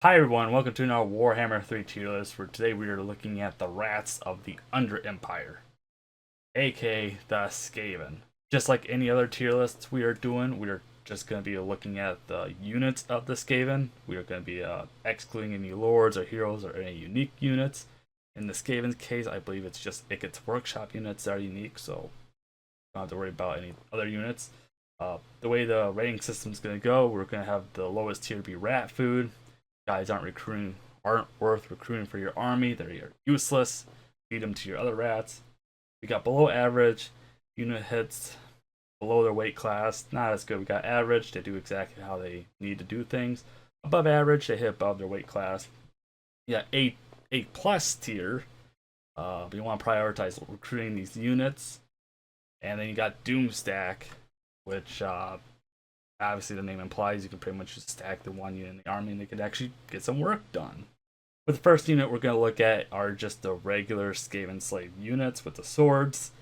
Hi everyone, welcome to another Warhammer 3 tier list where today we are looking at the rats of the Under Empire, aka the Skaven. Just like any other tier lists we are doing, we are just going to be looking at the units of the Skaven. We are going to be excluding any lords or heroes or any unique units. In the Skaven's case, I believe it's just Ikit's workshop units that are unique, so don't have to worry about any other units. The way the rating system is going to go, we're going to have the lowest tier be rat food. Guys aren't worth recruiting for your army. They're useless. Feed them to your other rats. We got below average unit hits below their weight class. Not as good. We got average. They do exactly how they need to do things. Above average, they hit above their weight class. Yeah, eight plus tier. You want to prioritize recruiting these units, and then you got Doomstack, which obviously the name implies you can pretty much just stack the one unit in the army and they could actually get some work done. But the first unit we're going to look at are just the regular Skaven slave units with the swords.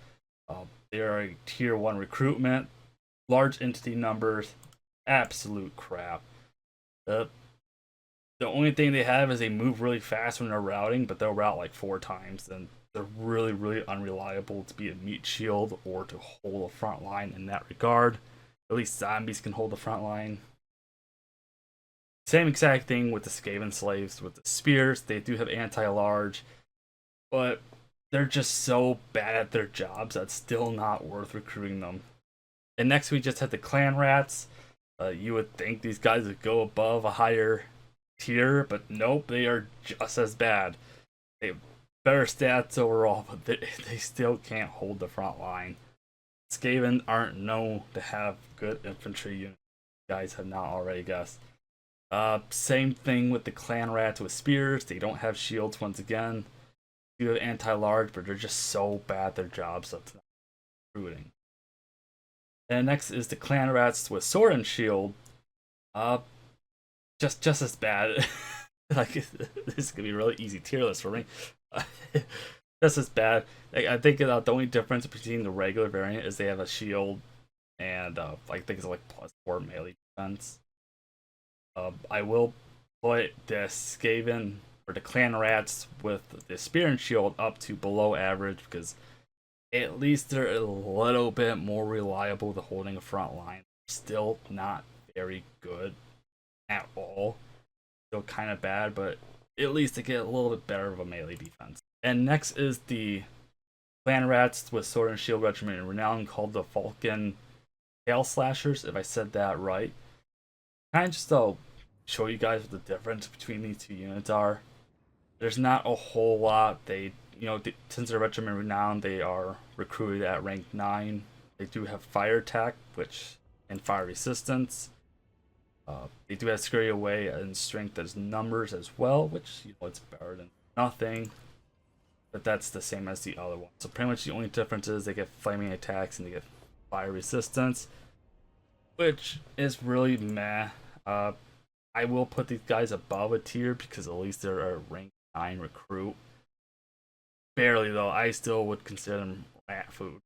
They are a tier 1 recruitment, large entity numbers, absolute crap. The, the only thing they have is they move really fast when they're routing, but they'll route like 4 times, and they're really, really unreliable to be a meat shield or to hold a front line in that regard. At least zombies can hold the front line. Same exact thing with the Skaven slaves with the spears. They do have anti-large, but they're just so bad at their jobs that's still not worth recruiting them. And next we just have the clan rats. You would think these guys would go above a higher tier, but nope, they are just as bad. They have better stats overall, but they still can't hold the front line. Skaven aren't known to have good infantry units. You guys have not already guessed. Same thing with the clan rats with spears. They don't have shields once again. They do have anti-large, but they're just so bad at their jobs that's not recruiting. And next is the clan rats with sword and shield. Uh, just as bad. Like this is gonna be a really easy tier list for me. Just as bad. I think the only difference between the regular variant is they have a shield and I think it's like +4 melee defense. I will put the Skaven or the clan rats with the spear and shield up to below average because at least they're a little bit more reliable to holding a front line. Still not very good at all. Still kind of bad, but at least they get a little bit better of a melee defense. And next is the clan rats with sword and shield regiment and renown called the Falcon Tail Slashers, if I said that right. Kind of just to show you guys what the difference between these two units are. There's not a whole lot. Since they're regiment renowned, they are recruited at rank 9. They do have fire attack, and fire resistance. They do have scurry away and strength as numbers as well, which it's better than nothing. But that's the same as the other one. So pretty much the only difference is they get flaming attacks and they get fire resistance, which is really meh. I will put these guys above a tier because at least they're a rank 9 recruit. Barely though, I still would consider them rat food.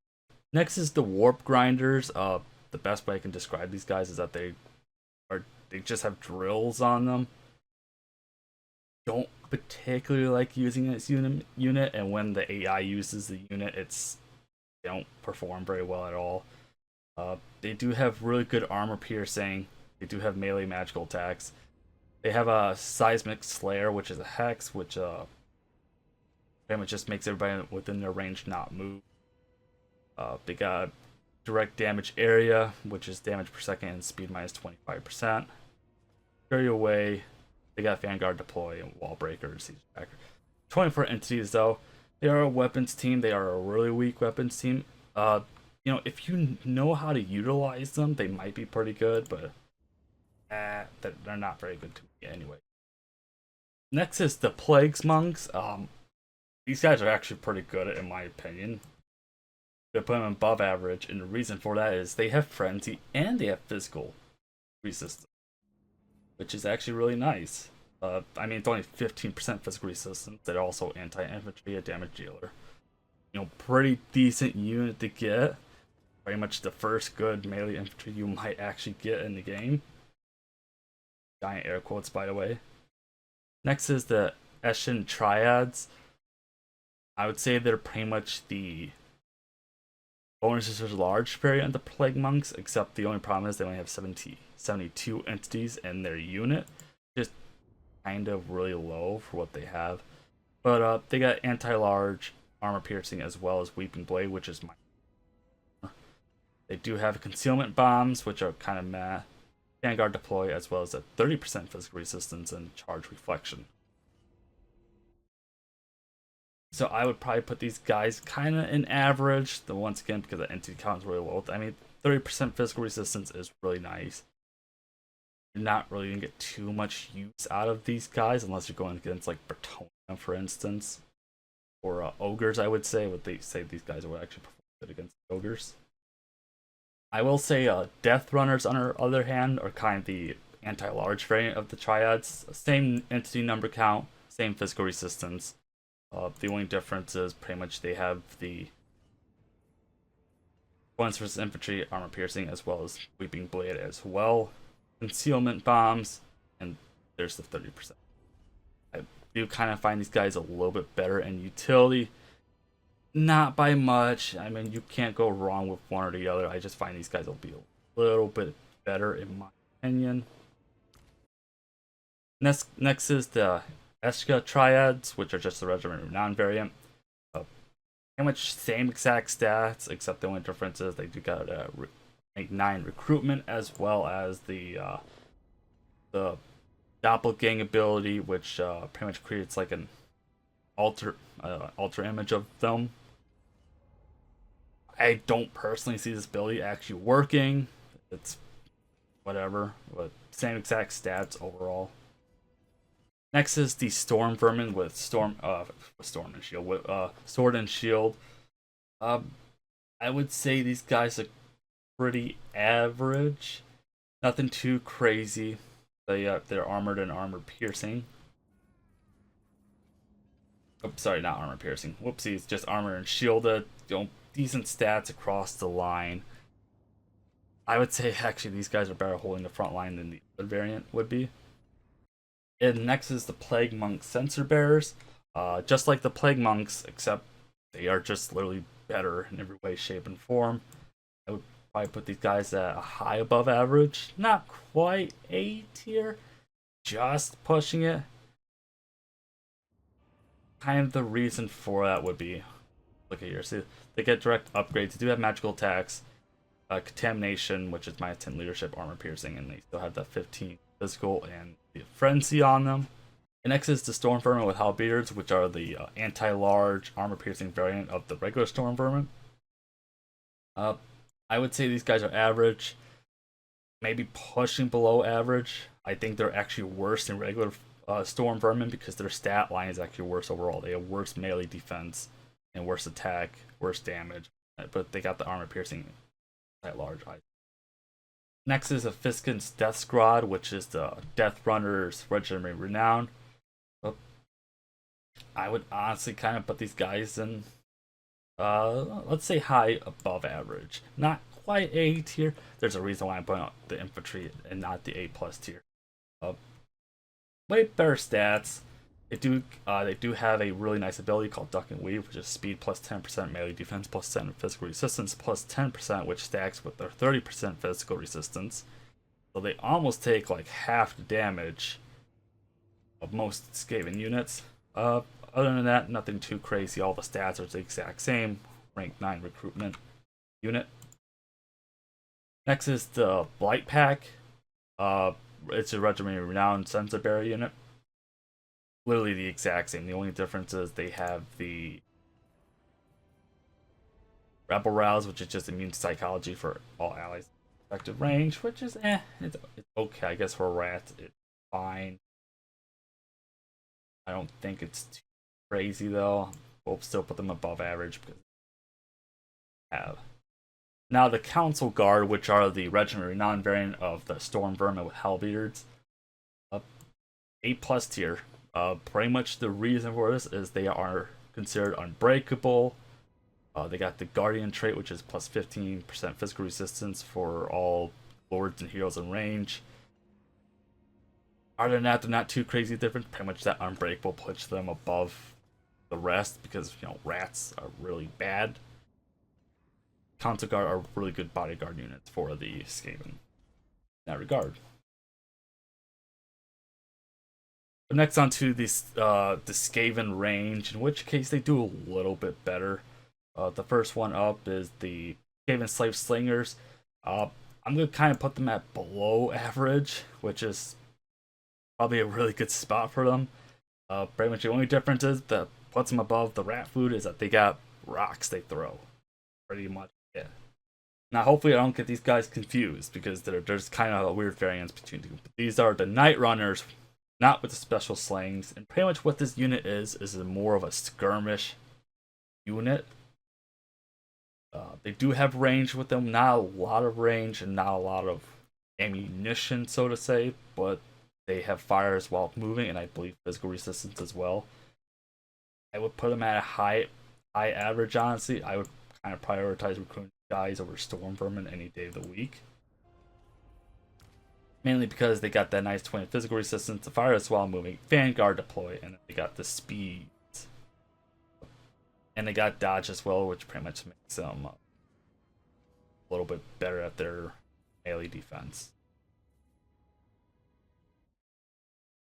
Next is the warp grinders. The best way I can describe these guys is that they just have drills on them. Don't particularly like using this unit, and when the AI uses the unit, they don't perform very well at all. They do have really good armor piercing. They do have melee magical attacks. They have a seismic slayer, which is a hex, which pretty much just makes everybody within their range not move. They got direct damage area, which is damage per second and speed minus 25%. Carry away. They got Vanguard deploy and wall breaker, siege tracker. 24 entities though. They are a weapons team. They are a really weak weapons team. If you know how to utilize them, they might be pretty good, but they're not very good to me anyway. Next is the Plagues Monks. These guys are actually pretty good in my opinion. They put them above average, and the reason for that is they have frenzy and they have physical resistance, which is actually really nice. It's only 15% physical resistance. They're also anti-infantry, a damage dealer. Pretty decent unit to get. Very much the first good melee infantry you might actually get in the game. Giant air quotes, by the way. Next is the Eshin Triads. I would say they're pretty much the bonuses are large variant of the Plague Monks, except the only problem is they only have 72 entities in their unit. Just kind of really low for what they have. But they got anti-large, armor piercing, as well as Weeping Blade, which is my. They do have concealment bombs, which are kind of meh. Vanguard deploy, as well as a 30% physical resistance and charge reflection. So I would probably put these guys kind of in average. Though once again, because the entity count is really low. I mean, 30% physical resistance is really nice. You're not really gonna get too much use out of these guys unless you're going against like Bretonnia, for instance, or ogres. I would say, would they say these guys would actually perform good against ogres. I will say Death Runners, on the other hand, are kind of the anti-large variant of the Triads. Same entity number count, same physical resistance. The only difference is pretty much they have the bonus versus infantry, armor piercing, as well as Weeping Blade as well. Concealment bombs, and there's the 30%. I do kind of find these guys a little bit better in utility. Not by much. I mean, you can't go wrong with one or the other. I just find these guys will be a little bit better in my opinion. Next is the Eshka Triads, which are just the Regiment Renown variant. Pretty much same exact stats, except the only difference is they do got a rank 9 recruitment, as well as the doppelgang ability, which pretty much creates like an alter image of them. I don't personally see this ability actually working. It's whatever, but same exact stats overall. Next is the Storm Vermin with Storm and Shield, with Sword and Shield. I would say these guys are pretty average. Nothing too crazy. They're armored and armor piercing. Oh, sorry, not armor piercing. Whoopsies, just armor and shielded. Decent stats across the line. I would say actually these guys are better holding the front line than the other variant would be. And next is the Plague Monk Sensor Bearers. Just like the Plague Monks, except they are just literally better in every way, shape, and form. I would probably put these guys at a high above average. Not quite A tier, just pushing it. Kind of the reason for that would be, look at here, see, they get direct upgrades. They do have magical attacks, contamination, which is my 10 leadership, armor piercing, and they still have that 15 physical and the frenzy on them. And next is the Storm Vermin with Halberds, which are the anti-large armor piercing variant of the regular Storm Vermin. I would say these guys are average, maybe pushing below average. I think they're actually worse than regular Storm Vermin because their stat line is actually worse overall. They have worse melee defense and worse attack, worse damage, but they got the armor piercing at large. Next is a Fiskin's Death Squad, which is the Death Runners Regiment Renown. I would honestly kind of put these guys in, let's say high above average. Not quite A tier. There's a reason why I'm putting out the infantry and not the A plus tier. Way better stats. They do have a really nice ability called Duck and Weave, which is speed plus 10% melee defense plus 10 physical resistance plus 10%, which stacks with their 30% physical resistance. So they almost take like half the damage of most Skaven units. Other than that, nothing too crazy. All the stats are the exact same. Rank 9 recruitment unit. Next is the Blight Pack. It's a Regiment Renowned Sensor Bearer unit. Literally the exact same. The only difference is they have the Rebel Rouse, which is just immune to psychology for all allies effective range, which is it's okay. I guess for a rat, it's fine. I don't think it's too crazy though. We'll still put them above average because they have. Now the Council Guard, which are the Regiment Renowned variant of the Storm Vermin with Halberds, A plus tier. Pretty much the reason for this is they are considered unbreakable. They got the Guardian trait, which is plus 15% physical resistance for all lords and heroes in range. Other than that, they're not too crazy different. Pretty much that Unbreakable puts them above the rest because, rats are really bad. Council Guard are really good bodyguard units for the Skaven in that regard. But next on to this the Skaven range, in which case they do a little bit better. The first one up is the Skaven Slave Slingers. I'm gonna kind of put them at below average, which is probably a really good spot for them. Pretty much the only difference is that puts them above the rat food is that they got rocks they throw. Pretty much, yeah. Now, hopefully, I don't get these guys confused because there's kind of a weird variance between them. These are the Night Runners, not with the special slings, and pretty much what this unit is more of a skirmish unit. They do have range with them, not a lot of range and not a lot of ammunition, so to say, but they have fires while moving, and I believe physical resistance as well. I would put them at a high average, honestly. I would kind of prioritize recruiting guys over Storm Vermin any day of the week. Mainly because they got that nice 20 physical resistance, the fires while moving, Vanguard deploy, and they got the speed. And they got dodge as well, which pretty much makes them a little bit better at their melee defense.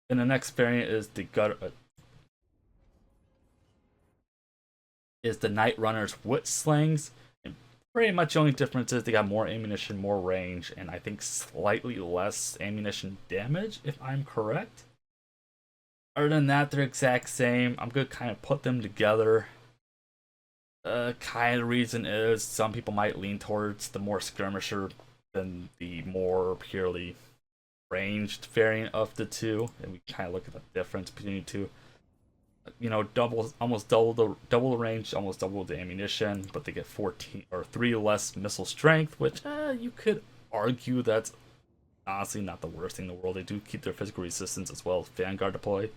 And the next variant is the Night Runners with slings. And pretty much the only difference is they got more ammunition, more range, and I think slightly less ammunition damage, if I'm correct. Other than that, they're exact same. I'm gonna kind of put them together. Kind of reason is some people might lean towards the more skirmisher than the more purely ranged variant of the two, and we kind of look at the difference between the two. Almost double the range, almost double the ammunition, but they get 14 or 3 less missile strength, which you could argue that's honestly not the worst thing in the world. They do keep their physical resistance as well as Vanguard deploy.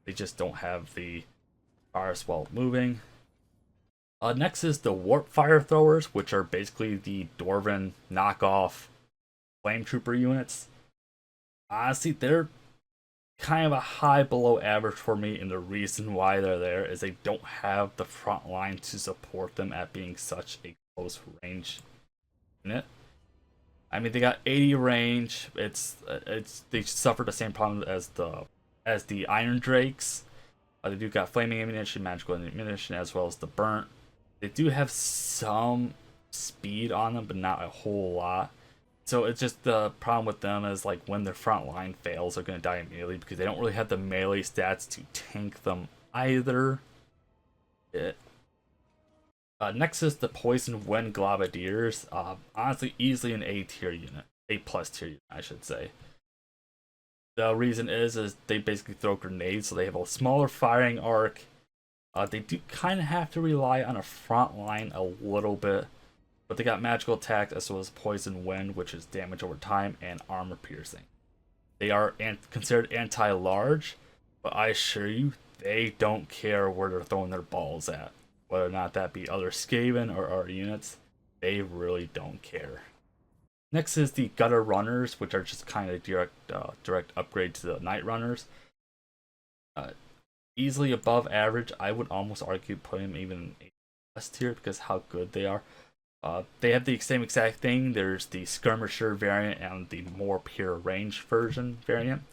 They just don't have the fires while moving. Next is the Warp Fire Throwers, which are basically the Dwarven knockoff Flame Trooper units. Honestly, they're kind of a high below average for me, and the reason why they're there is they don't have the front line to support them at being such a close range unit. I mean, they got 80 range. They suffer the same problem as the Iron Drakes. They do got flaming ammunition, magical ammunition, as well as the burnt. They do have some speed on them, but not a whole lot. So it's just the problem with them is like when their front line fails, they're going to die immediately because they don't really have the melee stats to tank them either. Next is the Poison Wind Globadiers. Honestly, easily an A tier unit, A plus tier unit, I should say. The reason is they basically throw grenades, so they have a smaller firing arc. They do kind of have to rely on a front line a little bit, but they got magical attack as well as poison wind, which is damage over time, and armor piercing. They are considered anti-large, but I assure you, they don't care where they're throwing their balls at. Whether or not that be other Skaven or our units, they really don't care. Next is the Gutter Runners, which are just kind of direct upgrade to the Night Runners. Easily above average. I would almost argue putting them even in A+ tier because how good they are. They have the same exact thing. There's the Skirmisher variant and the more pure range version variant.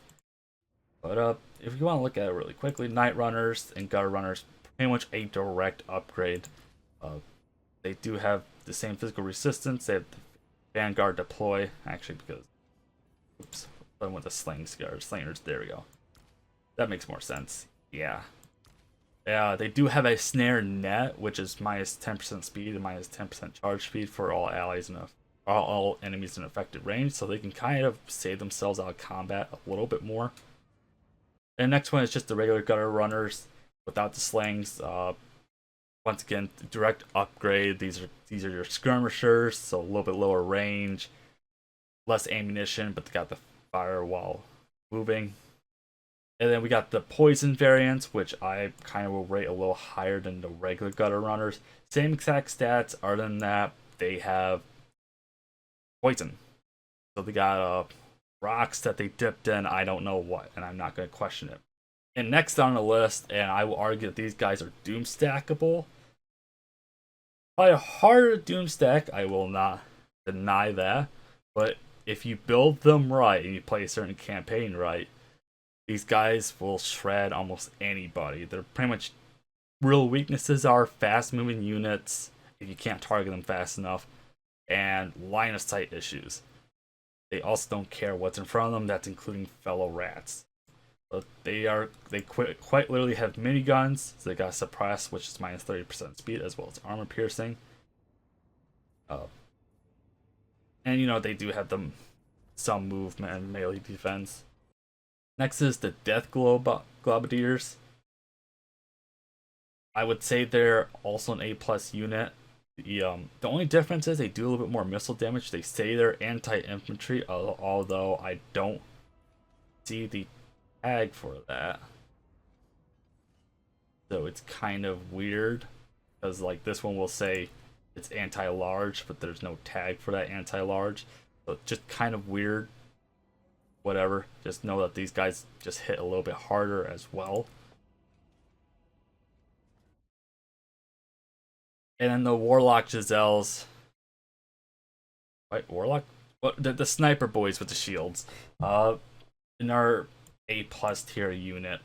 But if you want to look at it really quickly, Night Runners and Gutter Runners, pretty much a direct upgrade. They do have the same physical resistance. They have the Vanguard deploy, actually, because I went with the slingers. There we go. That makes more sense. Yeah. They do have a snare net, which is minus 10% speed and minus 10% charge speed for all allies and all enemies in affected range, so they can kind of save themselves out of combat a little bit more. And the next one is just the regular Gutter Runners without the slings. Once again, direct upgrade. These are your skirmishers, so a little bit lower range, less ammunition, but they got the fire while moving. And then we got the poison variants, which I kind of will rate a little higher than the regular Gutter Runners. Same exact stats, other than that, they have poison. So they got rocks that they dipped in, I don't know what, and I'm not going to question it. And next on the list, and I will argue that these guys are doom stackable. Probably harder to doom stack, I will not deny that. But if you build them right and you play a certain campaign right, these guys will shred almost anybody. They're pretty much real weaknesses are fast moving units if you can't target them fast enough, and line of sight issues. They also don't care what's in front of them, that's including fellow rats. But they quite literally have miniguns, so they got suppress, which is minus 30% speed, as well as armor piercing. And you know, they do have some movement and melee defense. Next is the Death Globadiers. I would say they're also an A+ unit. The only difference is they do a little bit more missile damage. They say they're anti-infantry, although I don't see the tag for that. So it's kind of weird, because like this one will say it's anti-large, but there's no tag for that anti-large. So it's just kind of weird. Whatever. Just know that these guys just hit a little bit harder as well. And then the Warlock Giselles. Right, Warlock? What, the sniper boys with the shields. In our A+ tier unit.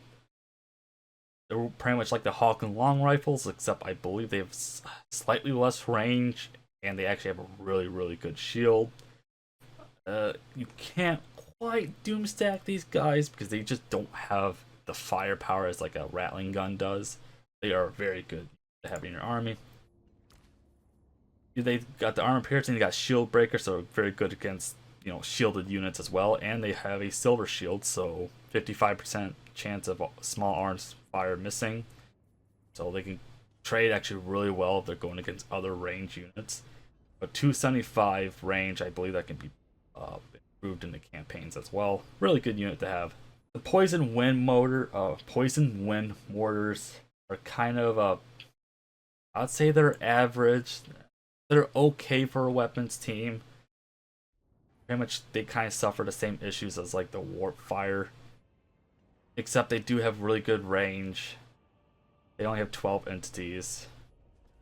They're pretty much like the Hawk and Long rifles, except I believe they have slightly less range, and they actually have a really, really good shield. You can't quite doomstack these guys because they just don't have the firepower as like a rattling gun does. They are very good to have in your army. They got the armor piercing, they got shield breaker, so very good against, you know, shielded units as well, and they have a silver shield, so 55% chance of small arms fire missing, so they can trade actually really well if they're going against other range units. But 275 range, I believe that can be improved in the campaigns as well. Really good unit to have. The poison wind mortars are kind of I'd say they're average. They're okay for a weapons team. Pretty much they kind of suffer the same issues as like the warp fire, except they do have really good range. They only have 12 entities.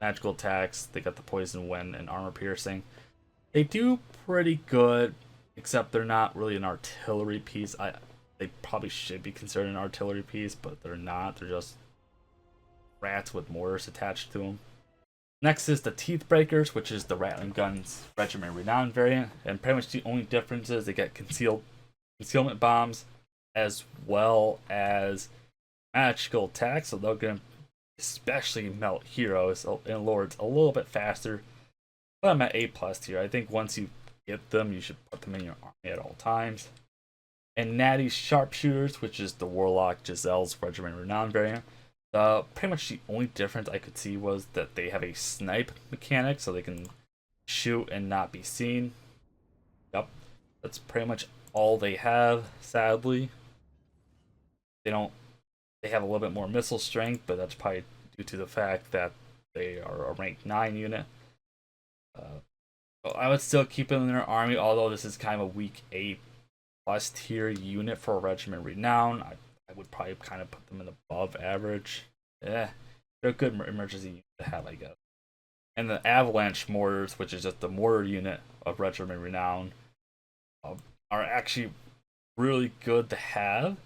Magical attacks, they got the poison wind and armor piercing. They do pretty good, except they're not really an artillery piece. They probably should be considered an artillery piece, but they're not. They're just rats with mortars attached to them. Next is the Teeth Breakers, which is the Rattling Guns Regiment Renown variant, and pretty much the only difference is they get concealment bombs as well as magical attacks, so they're going to especially melt heroes and lords a little bit faster. But I'm at A+ here. I think once you get them, you should put them in your army at all times. And Natty Sharpshooters, which is the Warlock Giselle's Regiment Renown variant. Pretty much the only difference I could see was that they have a snipe mechanic, so they can shoot and not be seen. Yep, that's pretty much all they have, sadly. They have a little bit more missile strength, but that's probably due to the fact that they are a rank 9 unit. I would still keep them in their army, although this is kind of a weak A+ tier unit for a Regiment Renown. I would probably kind of put them in above average. They're a good emergency unit to have, I guess. And the Avalanche Mortars, which is just the mortar unit of Regiment Renown, are actually really good to have.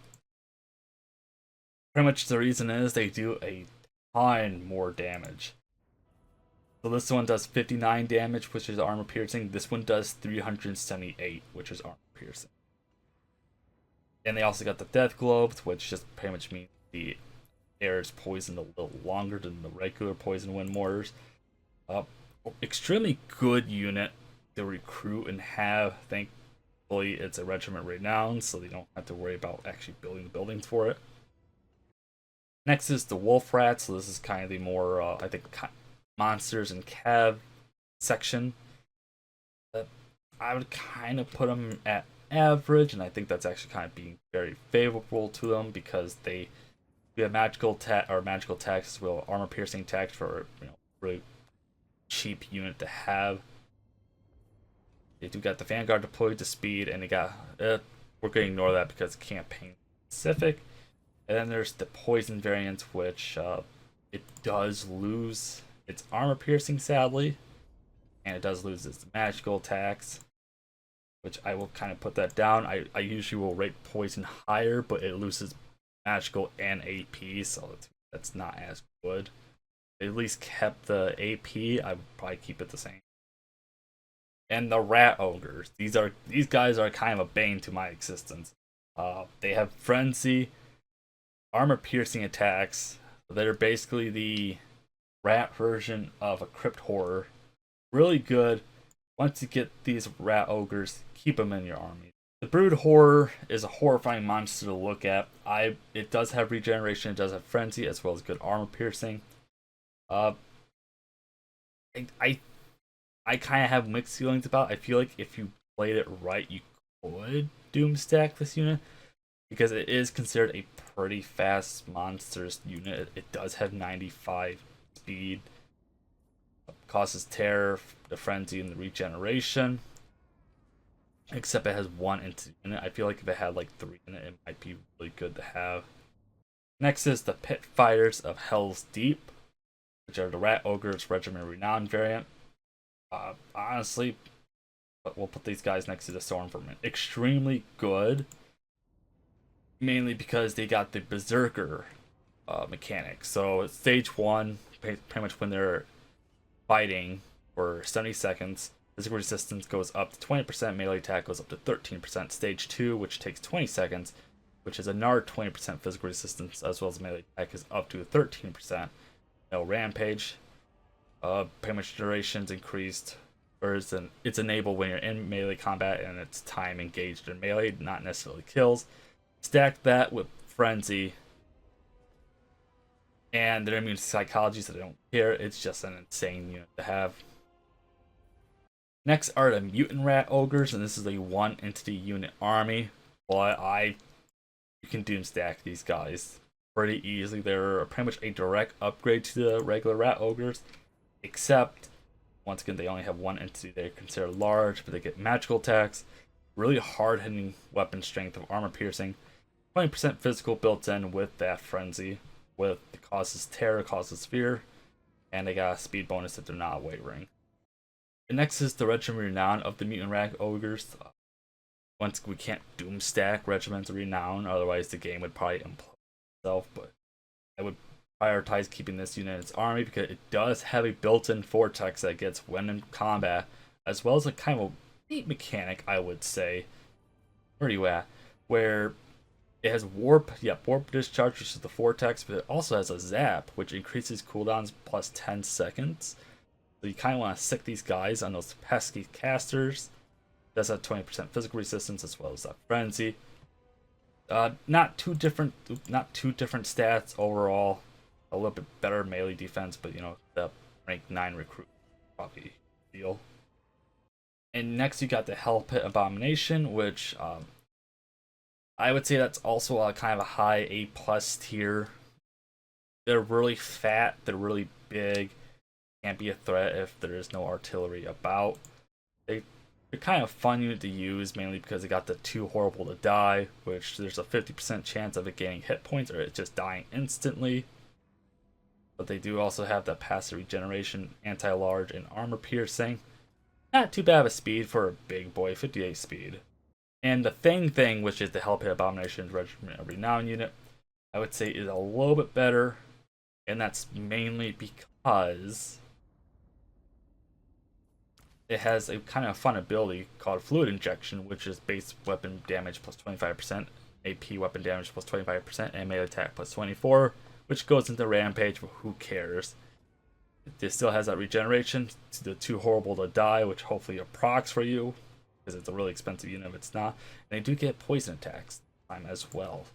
Pretty much the reason is they do a ton more damage. So this one does 59 damage, which is armor piercing. This one does 378, which is armor piercing. And they also got the Death Globes, which just pretty much means the air is poisoned a little longer than the regular poison wind mortars. Extremely good unit to recruit and have. Thankfully, it's a Regiment Renown, so they don't have to worry about actually building the buildings for it. Next is the Wolf Rats, so this is kind of the more, I think, monsters and cav section. I would kind of put them at average, and I think that's actually kind of being very favorable to them because they have magical attacks as well, armor piercing attacks for, you know, really cheap unit to have. They do got the Vanguard deployed to speed, and they got we're going to ignore that because it's campaign specific. And then there's the poison variant, which it does lose its armor piercing, sadly, and it does lose its magical attacks, which I will kind of put that down. I usually will rate poison higher, but it loses magical and AP, so that's not as good. At least kept the AP. I would probably keep it the same. And the rat ogres. These guys are kind of a bane to my existence. They have frenzy, armor piercing attacks. They're basically the rat version of a crypt horror. Really good. Once you get these rat ogres, keep them in your army. The brood horror is a horrifying monster to look at. It does have regeneration, it does have frenzy, as well as good armor piercing. I kind of have mixed feelings about it. I feel like if you played it right, you could doomstack this unit, because it is considered a pretty fast monsters unit. It does have 95 speed, causes terror, the frenzy, and the regeneration. Except it has 1 into unit. I feel like if it had like 3 in it, it might be really good to have. Next is the Pit Fighters of Hell's Deep, which are the Rat Ogres Regiment Renown variant. Honestly, we'll put these guys next to the Stormvermin. Extremely good, mainly because they got the Berserker mechanic. So stage 1, pretty much when they're fighting for 70 seconds, physical resistance goes up to 20%, melee attack goes up to 13%. Stage 2, which takes 20 seconds, which is another 20% physical resistance, as well as melee attack is up to 13%. No rampage. Pretty much duration's increased, or it's enabled when you're in melee combat and it's time engaged in melee, not necessarily kills. Stack that with frenzy and their immune psychology, so they don't care. It's just an insane unit to have. Next are the Mutant Rat Ogres, and this is a 1 entity unit army. But you can doomstack these guys pretty easily. They're pretty much a direct upgrade to the regular Rat Ogres, except once again they only have 1 entity. They're considered large, but they get magical attacks, really hard hitting weapon strength of armor piercing, 20% physical built in with that frenzy, with it causes terror, causes fear, and they got a speed bonus if they're not wavering. And next is the Regiment Renown of the Mutant Rat Ogres. Once we can't doomstack Regiments of Renown, otherwise the game would probably implode itself, but I would prioritize keeping this unit in its army because it does have a built-in vortex that gets when in combat, as well as a kind of a neat mechanic, I would say. Where are you at? Where it has warp discharge, which is the vortex, but it also has a zap, which increases cooldowns plus 10 seconds. So you kind of want to sick these guys on those pesky casters. It does have 20% physical resistance as well as that frenzy. Not too different stats overall. A little bit better melee defense, but the rank 9 recruit probably deal. And next you got the Hell Pit Abomination, which I would say that's also a kind of a high A+ tier. They're really fat, they're really big, can't be a threat if there is no artillery about. They're kind of fun unit to use, mainly because they got the Too Horrible to Die, which there's a 50% chance of it gaining hit points or it just dying instantly. But they do also have the passive regeneration, anti-large, and armor piercing. Not too bad of a speed for a big boy, 58 speed. And the thing, which is the Hell Pit Abomination's Regiment of Renown unit, I would say is a little bit better. And that's mainly because it has a kind of fun ability called Fluid Injection, which is base weapon damage plus 25%, AP weapon damage plus 25%, and melee attack plus 24%, which goes into Rampage, but who cares? It still has that regeneration, the Too Horrible to Die, which hopefully procs for you, because it's a really expensive unit if it's not. And they do get poison attacks time as well.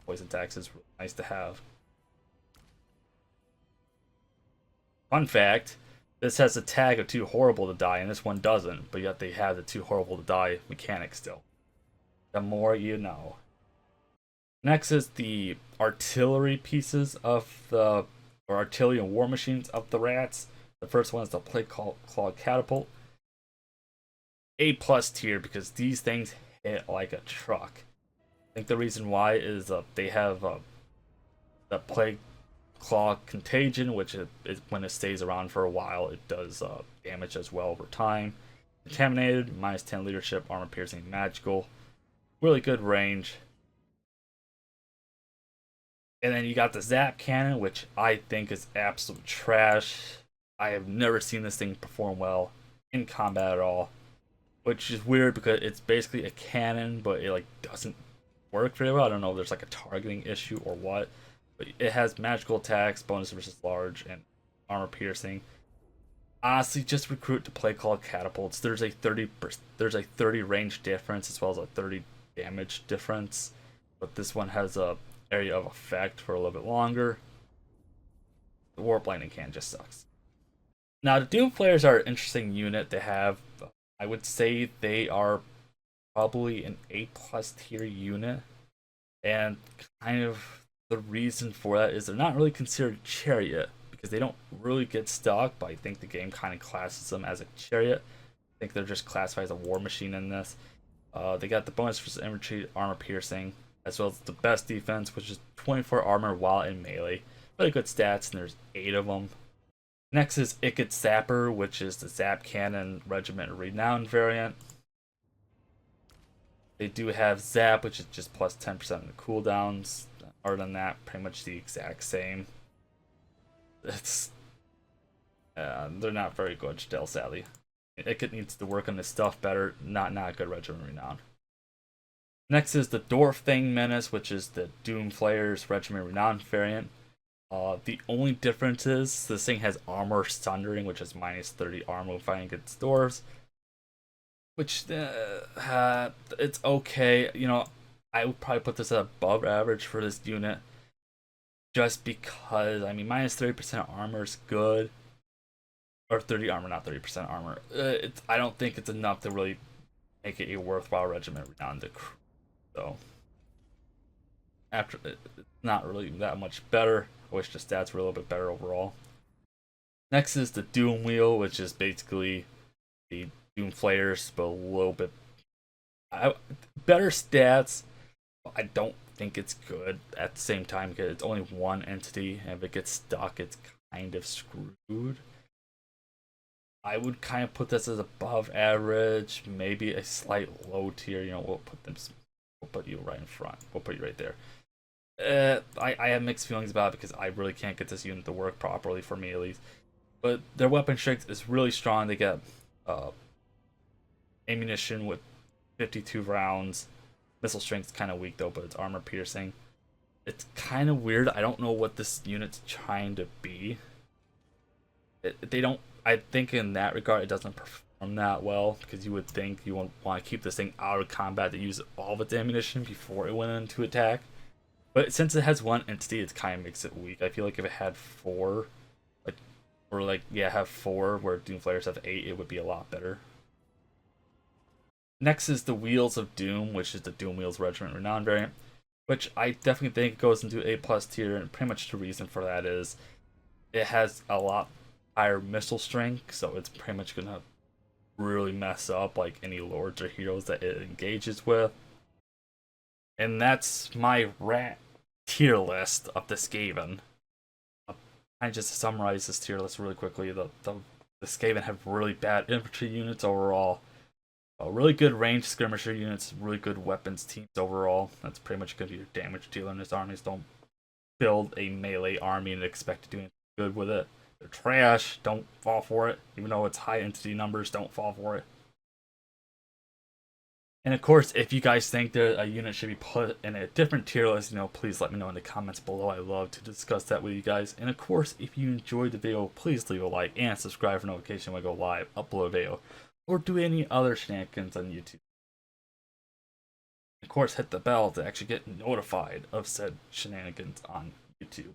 Poison attacks is really nice to have. Fun fact, this has a tag of Too Horrible to Die, and this one doesn't, but yet they have the Too Horrible to Die mechanic still. The more you know. Next is the artillery pieces of or artillery and war machines of the rats. The first one is the Plague Claw Catapult. A+ tier because these things hit like a truck. think the reason why is they have the plague claw contagion, which is when it stays around for a while, it does damage as well over time. Contaminated, minus 10 leadership, armor piercing, magical, really good range. And then you got the Zap Cannon, which I think is absolute trash. I have never seen this thing perform well in combat at all, which is weird because it's basically a cannon, but it like doesn't work very well. I don't know if there's like a targeting issue or what, but it has magical attacks, bonus versus large, and armor piercing. Honestly, just recruit to play called catapults. There's a 30 range difference as well as a 30 damage difference, but this one has a area of effect for a little bit longer. The warp lightning can just sucks. Now the Doom Flayers are an interesting unit to have. I would say they are probably an A+ tier unit, and kind of the reason for that is they're not really considered chariot because they don't really get stuck, but I think the game kind of classes them as a chariot. I think they're just classified as a war machine in this. They got the bonus for infantry, armor piercing, as well as the best defense, which is 24 armor while in melee. Really good stats, and there's 8 of them. Next is Ikit Zapper, which is the Zap Cannon Regiment Renown variant. They do have Zap, which is just plus 10% of the cooldowns. Other than that, pretty much the exact same. It's they're not very good still, sadly. Ikit needs to work on this stuff better. Not good Regiment Renown. Next is the Dwarf Thing Menace, which is the Doom Flayers Regiment Renown variant. The only difference is this thing has armor sundering, which is minus 30 armor fighting against dwarves. Which, it's okay. You know, I would probably put this at above average for this unit. Just because, I mean, minus 30% armor is good. Or 30 armor, not 30% armor. I don't think it's enough to really make it a worthwhile regiment renowned to crew. So, after it's not really that much better. I wish the stats were a little bit better overall. Next is the Doom Wheel, which is basically the Doom Flayers, but a little bit better stats. I don't think it's good at the same time because it's only one entity, and if it gets stuck, it's kind of screwed. I would kind of put this as above average, maybe a slight low tier. You know, we'll put you right in front. We'll put you right there. I have mixed feelings about it because I really can't get this unit to work properly for me at least. But their weapon strength is really strong. They get ammunition with 52 rounds. Missile strength is kind of weak though, but it's armor piercing. It's kind of weird. I don't know what this unit's trying to be. They don't. I think in that regard, it doesn't perform that well because you would think you want to keep this thing out of combat to use all of its ammunition before it went into attack. But since it has one entity, it kind of makes it weak. I feel like if it had 4, have 4 where Doom Flayers have 8, it would be a lot better. Next is the Wheels of Doom, which is the Doom Wheels Regiment Renown variant, which I definitely think goes into A+ tier, and pretty much the reason for that is it has a lot higher missile strength, so it's pretty much gonna really mess up like any lords or heroes that it engages with. And that's my tier list of the Skaven. I just summarize this tier list really quickly. The Skaven have really bad infantry units overall. Really good ranged skirmisher units, really good weapons teams overall. That's pretty much going to be your damage dealer in this armies. Don't build a melee army and expect to do anything good with it. They're trash. Don't fall for it. Even though it's high entity numbers, don't fall for it. And of course, if you guys think that a unit should be put in a different tier list, please let me know in the comments below. I love to discuss that with you guys. And of course, if you enjoyed the video, please leave a like and subscribe for notification when I go live, upload a video, or do any other shenanigans on YouTube. Of course, hit the bell to actually get notified of said shenanigans on YouTube.